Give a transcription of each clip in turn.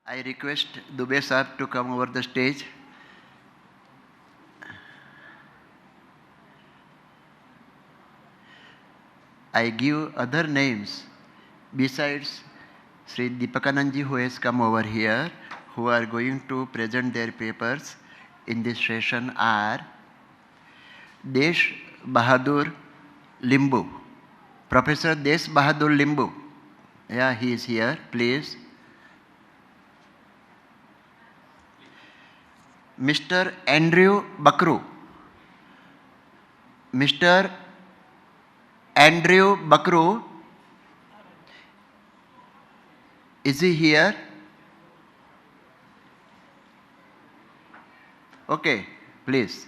I request Dubey Saab to come over the stage. I give other names besides Sri Deepakanand who has come over here, who are going to present their papers in this session are Desh Bahadur Limbu. Professor Desh Bahadur Limbu. Yeah, he is here, please. Mr. Andrew Bakru. Mr. Andrew Bakru, is he here? Okay, please.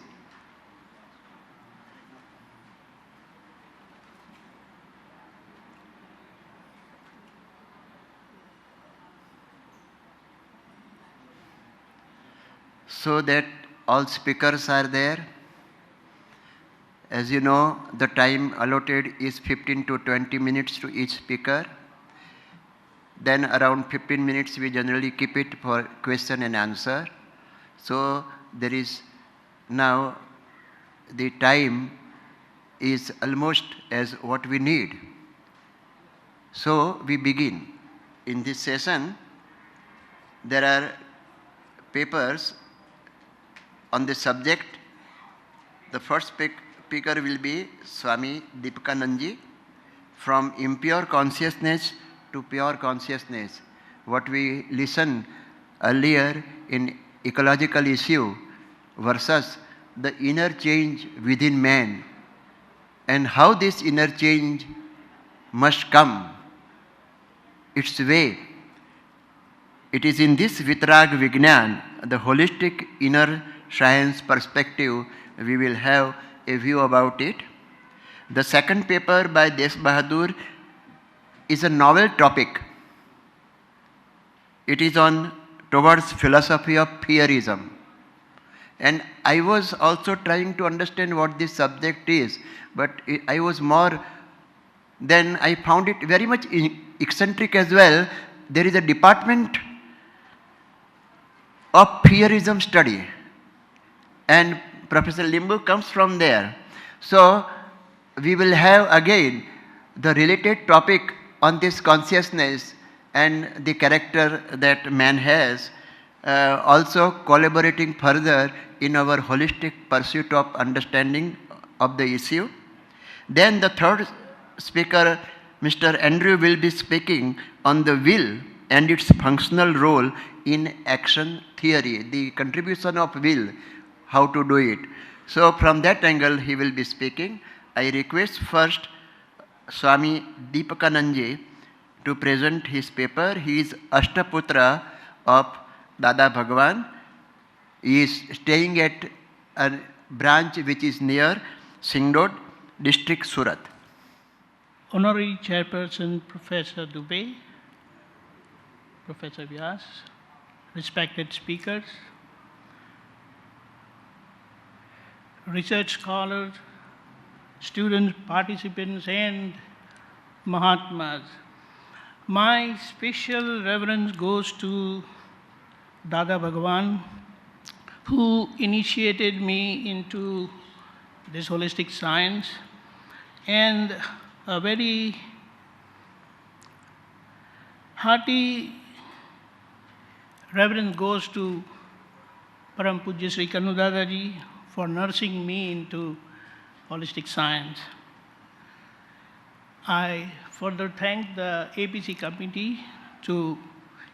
So that all speakers are there. As you know, the time allotted is 15 to 20 minutes to each speaker. Then around 15 minutes we generally keep it for question and answer. So there is now the time is almost as what we need. So we begin. In this session, there are papers on the subject. The first speaker will be Swamy Deepakanand from impure consciousness to pure consciousness. What we listened earlier in ecological issue versus the inner change within man and how this inner change must come, its way. It is in this Vitarag Vignan, the holistic inner science perspective, we will have a view about it. The second paper by Desh Bahadur is a novel topic. It is on towards philosophy of fearism. And I was also trying to understand what this subject is, but I was more, then I found it very much eccentric as well. There is a department of fearism study. And Professor Limbu comes from there. So we will have again the related topic on this consciousness and the character that man has, also collaborating further in our holistic pursuit of understanding of the issue. Then the third speaker, Mr. Andrew, will be speaking on the will and its functional role in action theory, the contribution of will, how to do it. So from that angle he will be speaking. I request first Swamy Deepakanand to present his paper. He is Aptputra of Dada Bhagawan. He is staying at a branch which is near Singod, district Surat. Honorary Chairperson Professor Dubey, Professor Vyas, respected speakers, research scholars, students, participants, and Mahatmas. My special reverence goes to Dada Bhagawan, who initiated me into this holistic science, and a very hearty reverence goes to Param Pujya Sri Kanu Dadaji for nursing me into holistic science. I further thank the APC committee to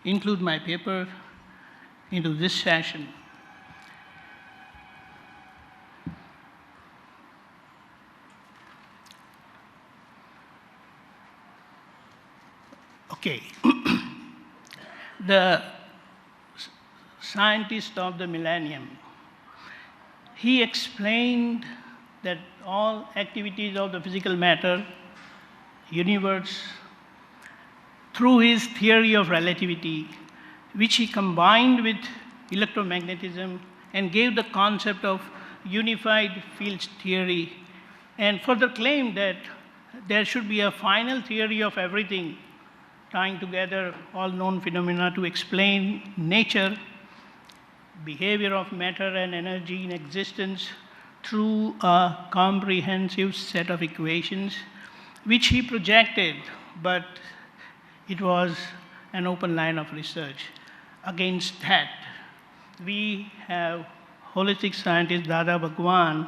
include my paper into this session. Okay. The scientist of the millennium, he explained that all activities of the physical matter, universe, through his theory of relativity, which he combined with electromagnetism and gave the concept of unified fields theory, and further claimed that there should be a final theory of everything tying together all known phenomena to explain nature, behavior of matter and energy in existence through a comprehensive set of equations, which he projected, but it was an open line of research. Against that, we have holistic scientist Dada Bhagawan,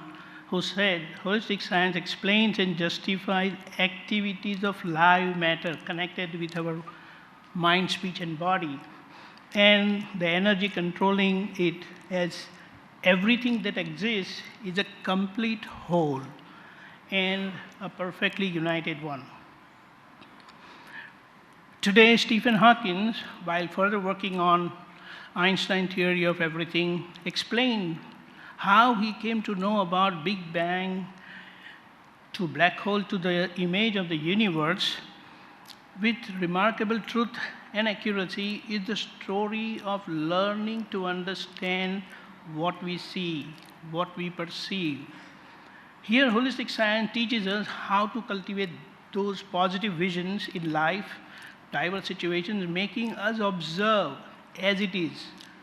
who said holistic science explains and justifies activities of live matter connected with our mind, speech, and body, and the energy controlling it, as everything that exists is a complete whole and a perfectly united one. Today, Stephen Hawking, while further working on Einstein's theory of everything, explained how he came to know about Big Bang to black hole to the image of the universe with remarkable truth and accuracy is the story of learning to understand what we see, what we perceive. Here, holistic science teaches us how to cultivate those positive visions in life, diverse situations, making us observe as it is,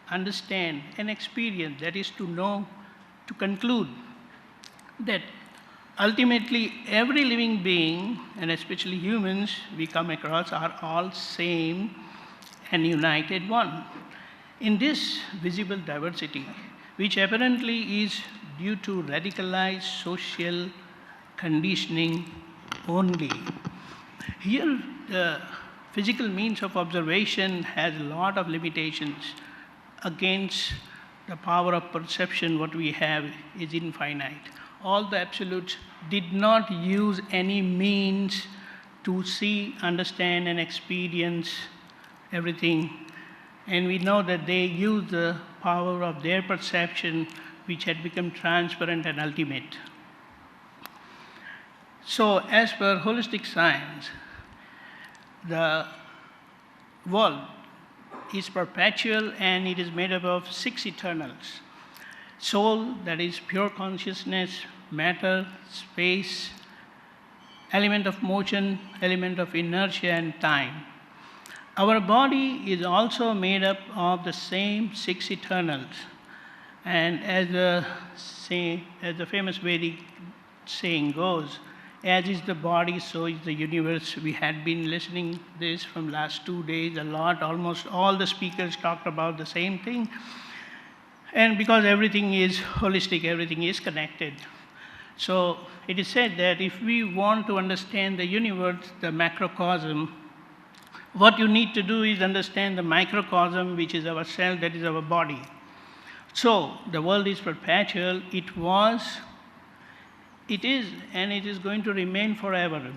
understand and experience, that is to know, to conclude that ultimately every living being, and especially humans we come across, are all same and united one in this visible diversity, which apparently is due to radicalized social conditioning only. Here, the physical means of observation has a lot of limitations. Against the power of perception, what we have is infinite. All the absolutes did not use any means to see, understand, and experience everything. And we know that they used the power of their perception, which had become transparent and ultimate. So, as per holistic science, the world is perpetual and it is made up of 6 eternals. Soul, that is pure consciousness, matter, space, element of motion, element of inertia, and time. Our body is also made up of the same 6 eternals. And as the famous Vedic saying goes, as is the body, so is the universe. We had been listening this from last 2 days a lot. Almost all the speakers talked about the same thing. And because everything is holistic, everything is connected. So it is said that if we want to understand the universe, the macrocosm, what you need to do is understand the microcosm, which is our cell, that is our body. So the world is perpetual. It was, it is, and it is going to remain forever.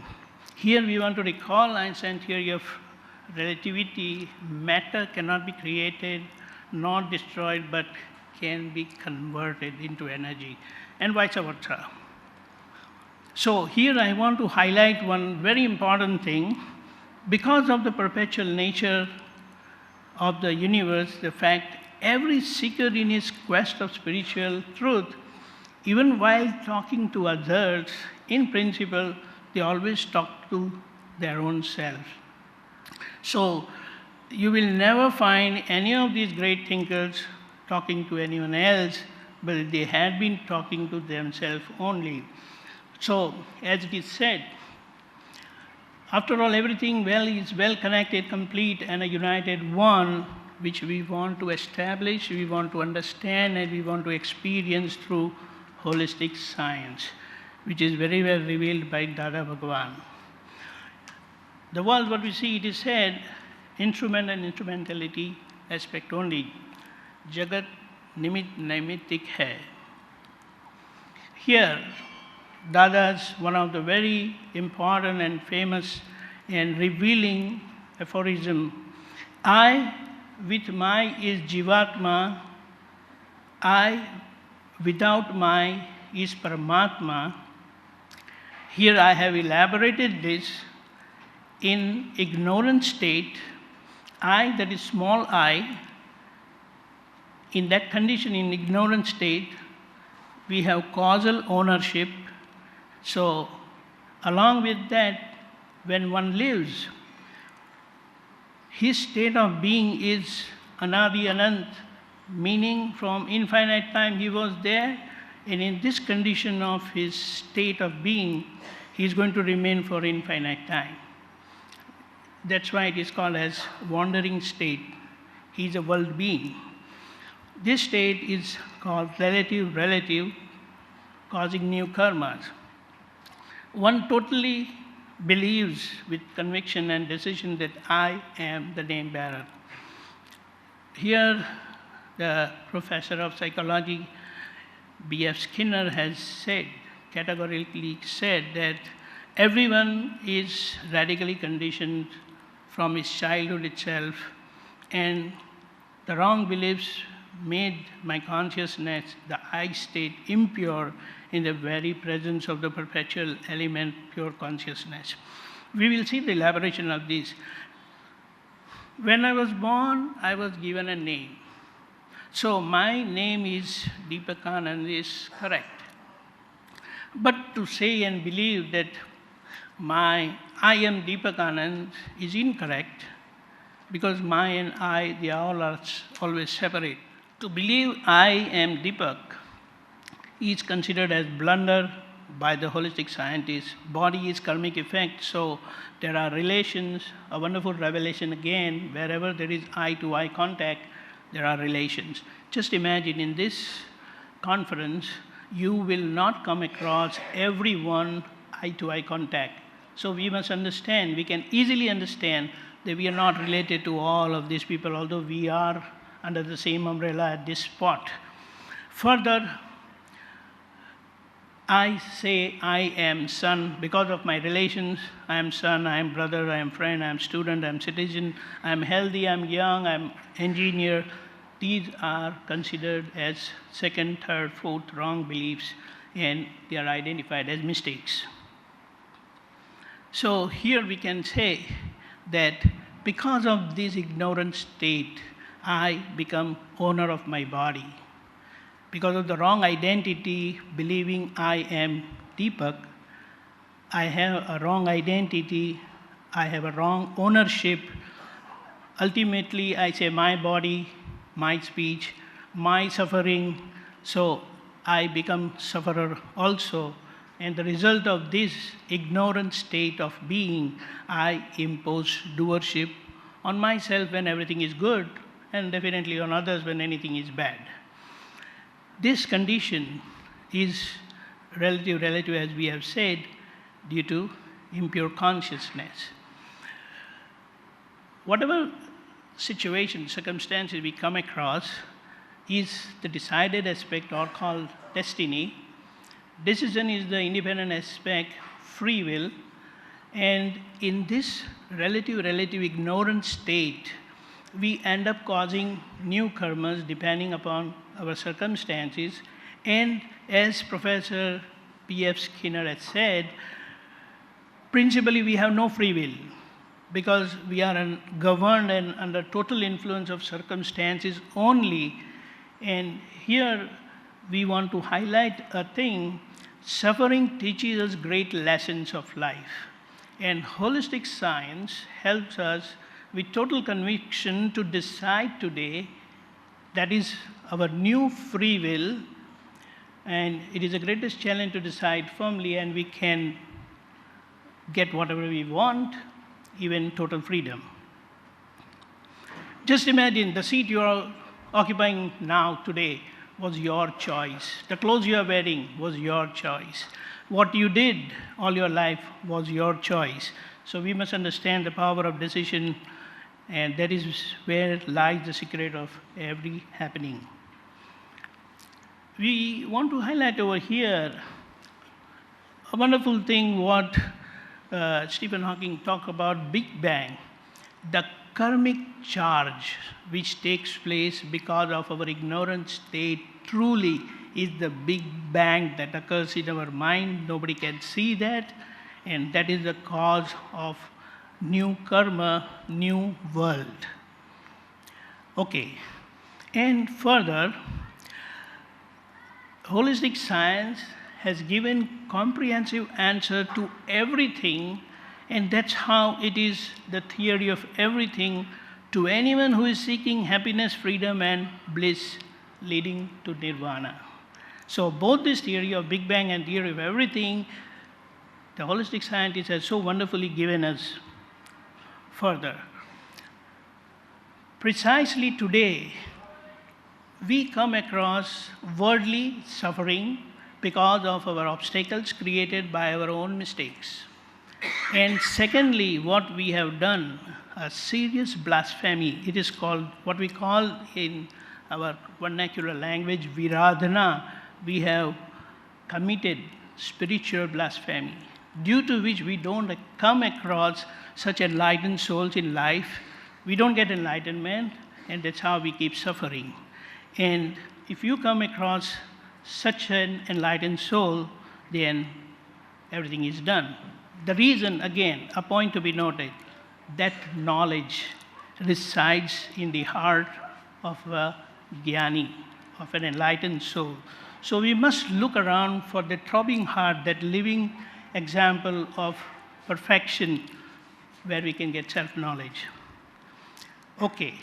Here we want to recall Einstein's theory of relativity. Matter cannot be created nor destroyed, but can be converted into energy, and vice versa. So here I want to highlight one very important thing. Because of the perpetual nature of the universe, the fact every seeker in his quest of spiritual truth, even while talking to others, in principle, they always talk to their own self. So you will never find any of these great thinkers talking to anyone else, but they had been talking to themselves only. So, as it is said, after all, everything is well connected, complete, and a united one, which we want to establish, we want to understand, and we want to experience through holistic science, which is very well revealed by Dada Bhagawan. The world, what we see, it is said, instrument and instrumentality aspect only. Jagat nimit naimittik hai. Here, Dada's one of the very important and famous and revealing aphorism. I with my is Jivatma, I without my is Paramatma. Here I have elaborated this. In ignorant state, I, that is small I, in that condition, in ignorant state, we have causal ownership. So, along with that, when one lives, His state of being is Anadi Anant, meaning from infinite time he was there, and in this condition of his state of being, he is going to remain for infinite time. That's why it is called as wandering state. He is a world being. This state is called relative, causing new karmas. One totally believes with conviction and decision that I am the name bearer. Here, the professor of psychology, B.F. Skinner, has said, categorically said, that everyone is radically conditioned from his childhood itself, and the wrong beliefs made my consciousness, the I state, impure in the very presence of the perpetual element, pure consciousness. We will see the elaboration of this. When I was born, I was given a name. So my name is Deepakanand is correct. But to say and believe that I am Deepakanand is incorrect, because my and I, they all are always separate. To believe I am Deepak is considered as blunder by the holistic scientists. Body is karmic effect, so there are relations, a wonderful revelation again, wherever there is eye to eye contact, there are relations. Just imagine in this conference, you will not come across everyone eye to eye contact. So we must understand, we can easily understand that we are not related to all of these people, although we are under the same umbrella at this spot. Further, I say I am son because of my relations. I am son, I am brother, I am friend, I am student, I am citizen, I am healthy, I am young, I am engineer. These are considered as second, third, fourth wrong beliefs, and they are identified as mistakes. So here we can say that because of this ignorant state, I become owner of my body. Because of the wrong identity, believing I am Deepak, I have a wrong identity, I have a wrong ownership. Ultimately, I say my body, my speech, my suffering, so I become sufferer also. And the result of this ignorant state of being, I impose doership on myself when everything is good, and definitely on others when anything is bad. This condition is relative as we have said, due to impure consciousness. Whatever situation, circumstances we come across is the decided aspect or called destiny. Decision is the independent aspect, free will, and in this relative ignorant state, we end up causing new karmas depending upon our circumstances. And as Professor P.F. Skinner has said, principally we have no free will because we are governed and under total influence of circumstances only. And here we want to highlight a thing: suffering teaches us great lessons of life. And holistic science helps us with total conviction to decide today, that is our new free will, and it is the greatest challenge to decide firmly, and we can get whatever we want, even total freedom. Just imagine the seat you are occupying now today was your choice. The clothes you are wearing was your choice. What you did all your life was your choice. So we must understand the power of decision, and that is where lies the secret of every happening. We want to highlight over here a wonderful thing what Stephen Hawking talked about, Big Bang, the karmic charge which takes place because of our ignorant state truly is the Big Bang that occurs in our mind. Nobody can see that, and that is the cause of new karma, new world. Okay, and further, holistic science has given comprehensive answer to everything, and that's how it is the theory of everything to anyone who is seeking happiness, freedom, and bliss leading to nirvana. So both this theory of Big Bang and theory of everything, the holistic scientist has so wonderfully given us further. Precisely today, we come across worldly suffering because of our obstacles created by our own mistakes. And secondly, what we have done, a serious blasphemy. It is called, what we call in our vernacular language, viradhana. We have committed spiritual blasphemy, due to which we don't come across such enlightened souls in life. We don't get enlightenment, and that's how we keep suffering. And if you come across such an enlightened soul, then everything is done. The reason, again, a point to be noted, that knowledge resides in the heart of a jnani, of an enlightened soul. So we must look around for the throbbing heart, that living example of perfection where we can get self-knowledge. Okay,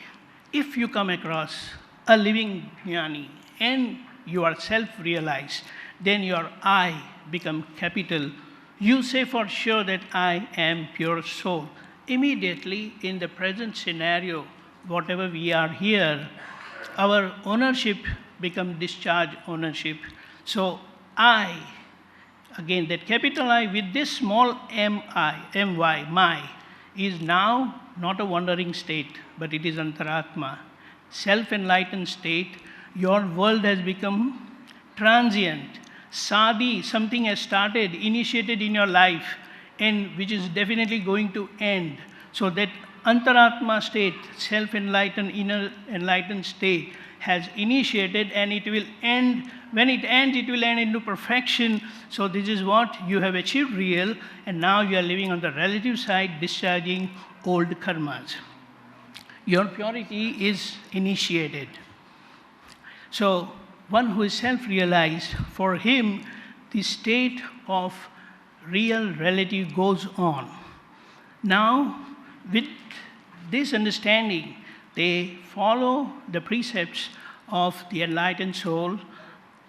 if you come across a living jnani and you are self-realized, then your I become capital. You say for sure that I am pure soul. Immediately in the present scenario, whatever we are here, our ownership become discharge ownership. So I, again that capital I with this small my, my, is now not a wandering state, but it is antaratma, self-enlightened state. Your world has become transient. Sadi, something has started, initiated in your life, and which is definitely going to end. So that antaratma state, self-enlightened, inner enlightened state, has initiated, and it will end. When it ends, it will end into perfection. So this is what you have achieved real, and now you are living on the relative side, discharging old karmas. Your purity is initiated. So one who is self-realized, for him, the state of real relative goes on. Now, with this understanding, they follow the precepts of the enlightened soul,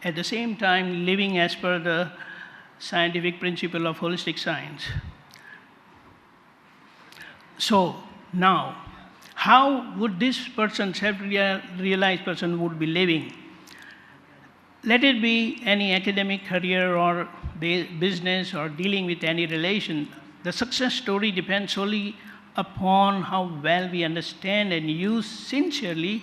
at the same time living as per the scientific principle of holistic science. So now, how would this person, self-realized person, would be living? Let it be any academic career or business or dealing with any relation, the success story depends solely upon how well we understand and use sincerely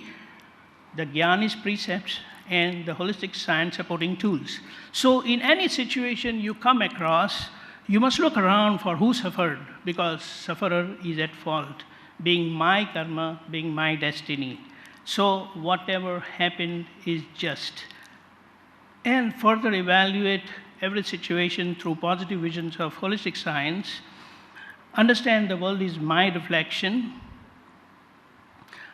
the Jnani's precepts and the holistic science supporting tools. So in any situation you come across, you must look around for who suffered, because sufferer is at fault, being my karma, being my destiny. So whatever happened is just. And further evaluate every situation through positive visions of holistic science. Understand the world is my reflection.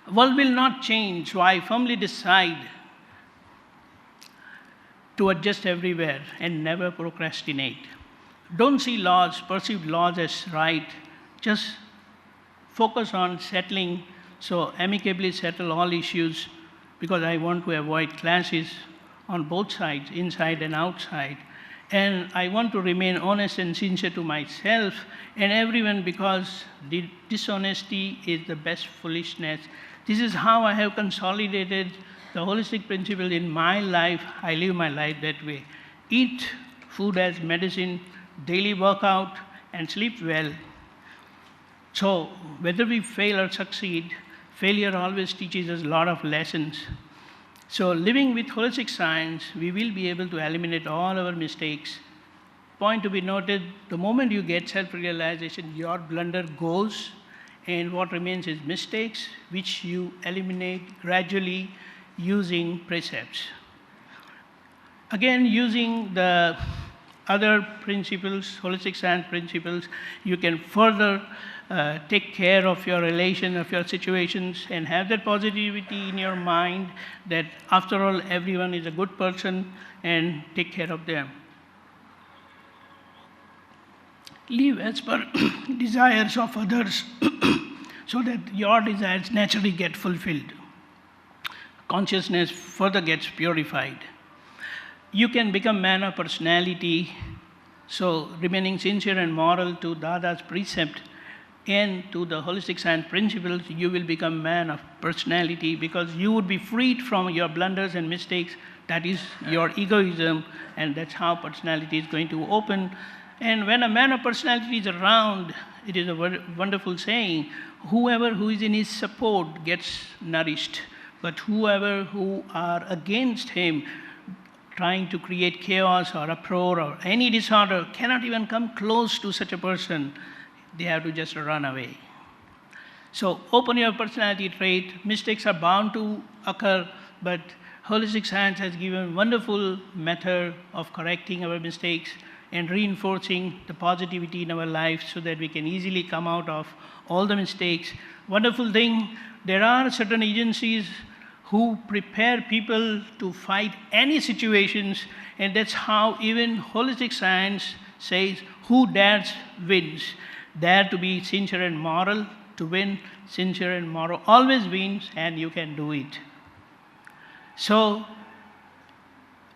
The world will not change, so I firmly decide to adjust everywhere and never procrastinate. Don't see laws, perceived laws as right. Just focus on settling, so amicably settle all issues, because I want to avoid clashes on both sides, inside and outside. And I want to remain honest and sincere to myself and everyone, because the dishonesty is the best foolishness. This is how I have consolidated the holistic principle in my life. I live my life that way. Eat food as medicine, daily workout, and sleep well. So whether we fail or succeed, failure always teaches us a lot of lessons. So living with holistic science, we will be able to eliminate all our mistakes. Point to be noted, the moment you get self-realization, your blunder goes, and what remains is mistakes, which you eliminate gradually using precepts. Again, using the other principles, holistic science principles, you can further take care of your relation, of your situations, and have that positivity in your mind that after all, everyone is a good person, and take care of them. Live as per desires of others. so that your desires naturally get fulfilled. Consciousness further gets purified. You can become man of personality, so remaining sincere and moral to Dada's precept and to the holistic science principles, you will become man of personality because you would be freed from your blunders and mistakes. That is your egoism, and that's how personality is going to open. And when a man of personality is around, it is a wonderful saying, whoever who is in his support gets nourished, but whoever who are against him, trying to create chaos or uproar or any disorder, cannot even come close to such a person. They have to just run away. So open your personality trait. Mistakes are bound to occur, but holistic science has given wonderful method of correcting our mistakes and reinforcing the positivity in our life so that we can easily come out of all the mistakes. Wonderful thing, there are certain agencies who prepare people to fight any situations, and that's how even holistic science says, who dares wins. Dare to be sincere and moral, to win, sincere and moral always wins, and you can do it. So,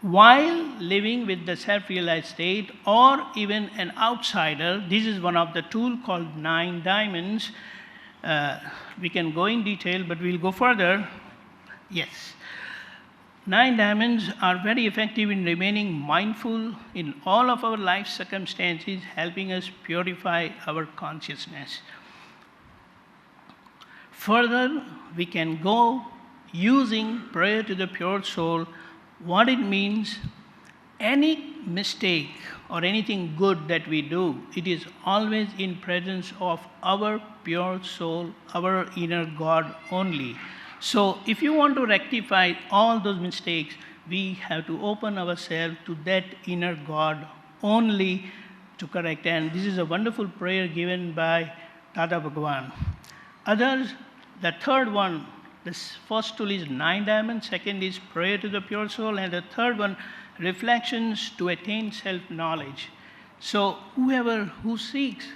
while living with the self-realized state or even an outsider, this is one of the tools called 9 diamonds. We can go in detail, but we'll go further. Yes. 9 diamonds are very effective in remaining mindful in all of our life circumstances, helping us purify our consciousness. Further, we can go using prayer to the pure soul. What it means, any mistake or anything good that we do, it is always in presence of our pure soul, our inner God only. So if you want to rectify all those mistakes, we have to open ourselves to that inner God only to correct. And this is a wonderful prayer given by Dada Bhagawan. Others, the third one, this first tool is 9 diamonds, second is prayer to the pure soul, and the third one, reflections to attain self-knowledge. So whoever who seeks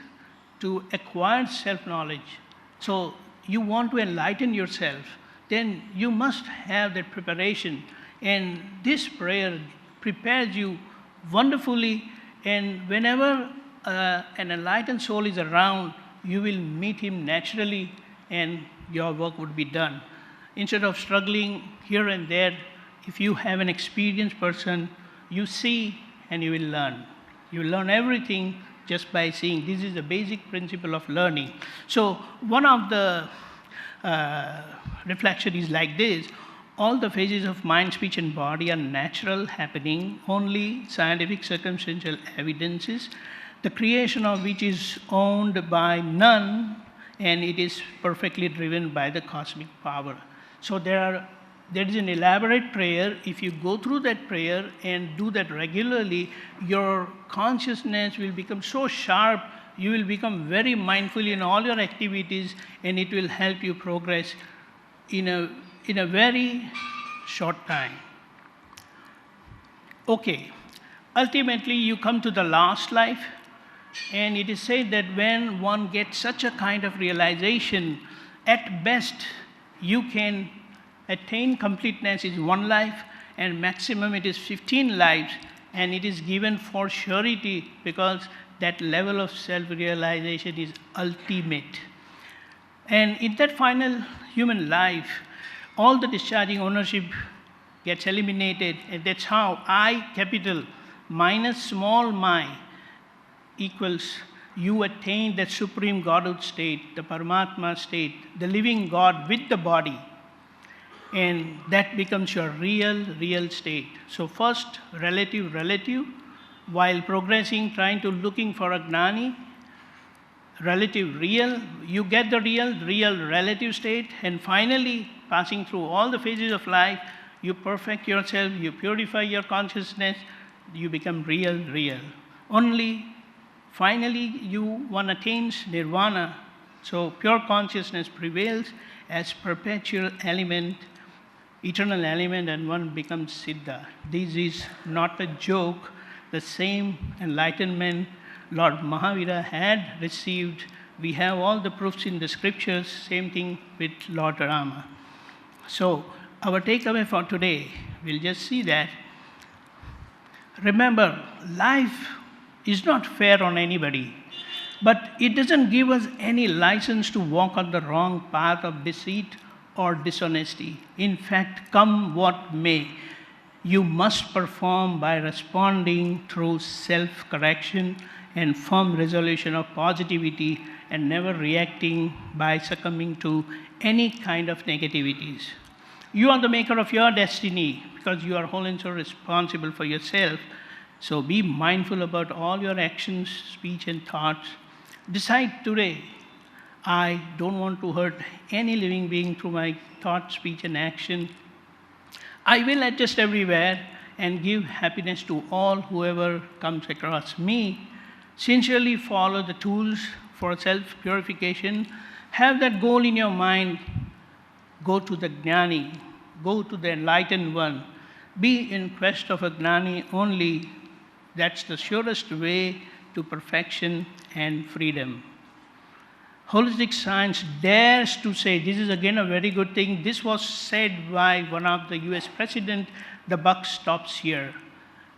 to acquire self-knowledge, so you want to enlighten yourself, then you must have that preparation. And this prayer prepares you wonderfully, and whenever an enlightened soul is around, you will meet him naturally and your work would be done. Instead of struggling here and there, if you have an experienced person, you see and you will learn. You will learn everything just by seeing. This is the basic principle of learning. So one of the reflection is like this: all the phases of mind, speech, and body are natural happening, only scientific circumstantial evidences, the creation of which is owned by none, and it is perfectly driven by the cosmic power. So there is an elaborate prayer. If you go through that prayer and do that regularly, your consciousness will become so sharp, you will become very mindful in all your activities, and it will help you progress in a very short time. Okay, ultimately you come to the last life, and it is said that when one gets such a kind of realization, at best you can attain completeness is 1 life, and maximum it is 15 lives, and it is given for surety because that level of self-realization is ultimate. And in that final human life, all the discharging ownership gets eliminated, and that's how I capital minus small my equals you attain that supreme Godhood state, the Paramatma state, the living God with the body, and that becomes your real state. So first, relative, while progressing, trying to looking for a gnani, relative, real, you get the real relative state, and finally, passing through all the phases of life, you perfect yourself, you purify your consciousness, you become real. Only finally, one attains nirvana, so pure consciousness prevails as perpetual element, eternal element, and one becomes Siddha. This is not a joke. The same enlightenment Lord Mahavira had received We have all the proofs in the scriptures, same thing with Lord Rama. So, our takeaway for today, we'll just see that. Remember, life is not fair on anybody, but it doesn't give us any license to walk on the wrong path of deceit or dishonesty. In fact, come what may, you must perform by responding through self-correction and firm resolution of positivity and never reacting by succumbing to any kind of negativities. You are the maker of your destiny because you are whole and so responsible for yourself. So be mindful about all your actions, speech, and thoughts. Decide today, I don't want to hurt any living being through my thought, speech, and action. I will adjust everywhere and give happiness to all whoever comes across me. Sincerely follow the tools for self-purification. Have that goal in your mind. Go to the Jnani. Go to the enlightened one. Be in quest of a Jnani only. That's the surest way to perfection and freedom. Holistic science dares to say, this is again a very good thing. This was said by one of the US president, the buck stops here,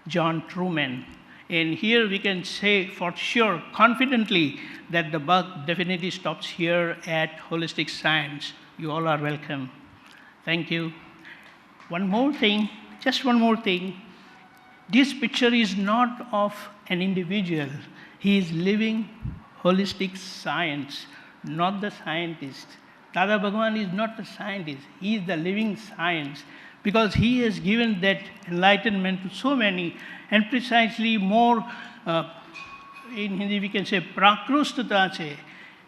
John Truman. And here we can say for sure, confidently, that the buck definitely stops here at holistic science. You all are welcome. Thank you. One more thing, just one more thing. This picture is not of an individual. He is living holistic science, not the scientist. Dada Bhagawan is not the scientist. He is the living science because he has given that enlightenment to so many, and precisely more, in Hindi we can say, prakrustata se.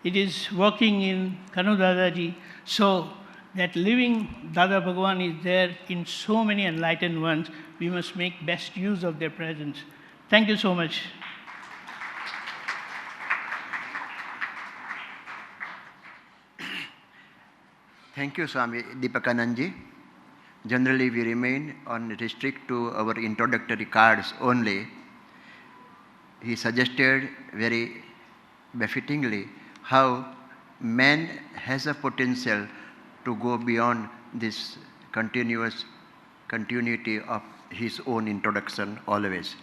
It is working in Kanu Dadaji. So that living Dada Bhagawan is there in so many enlightened ones. We must make best use of their presence. Thank you so much. Thank you, Swamy Deepakanand. Generally, we remain restrict to our introductory cards only. He suggested very befittingly how man has a potential to go beyond this continuity of his own introduction always.